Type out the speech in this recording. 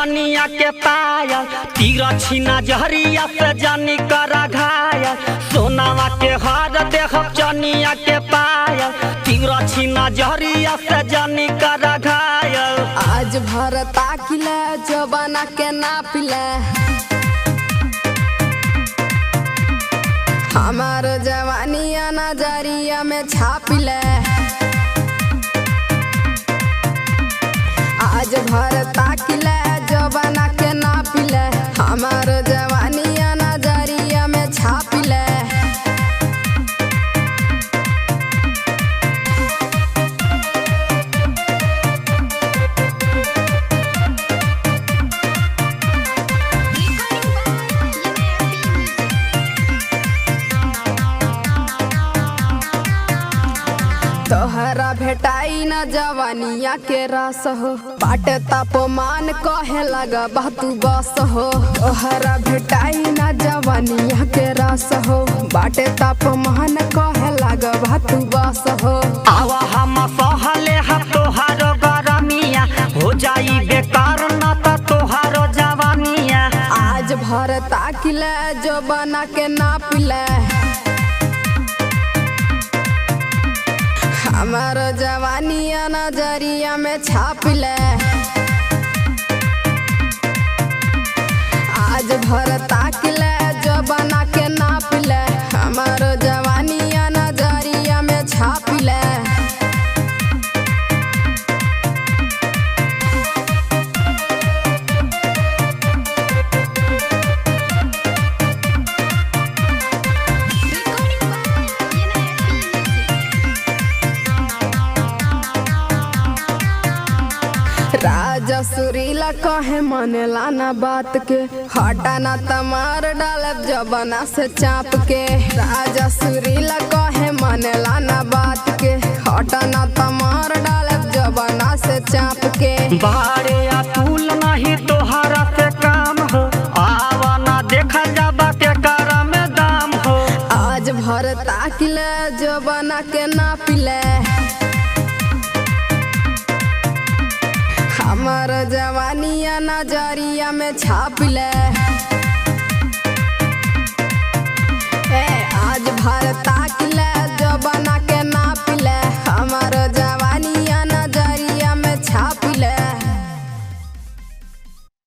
चनिया के पायल तीरा छीना जहरिया से जानी करा घायल सोनावा के हार देख चनिया के पायल तीरा छीना जहरिया से जानी करा घायल। आज भर ताकिले जवाना के नापिले हमार जवानिया नजरिया में छापिले। आज भर ताकिले जवाना के नापिले हमार जवानिया नजरिया में छापिले। तोहरा भेटाई न जवानिया के रस हो बाटे तापमान कहे लगा तू बस हो। तोहरा भेटाई न जवानिया के रस हो बाटे तापमान कहे लगा तू बस हो। आवा हम सहले हा तोहारो गरमिया हो जाई बेकार न त तोहारो जवानिया। आज भर ताकिले जो बना के नापिले हमार जवानिया नजरिया में छापिले। आज भर ताकिले जो बना के नापिले हमार जवानिया नजरिया में छापिले। राजा सुरीला कहे मनेला ना बात के हटा ना तमार डालब जबना से चाप के। राजा सुरीला कहे मनेला ना बात के हटा ना तमार डालब जबना से चाप के। बारे अतुल नहीं तोहरा से काम हो आवा ना देखा जाबा के कर में दाम हो। आज भर ताकिले जबना के नापिले हमार जवानिया नजरिया में छापिले।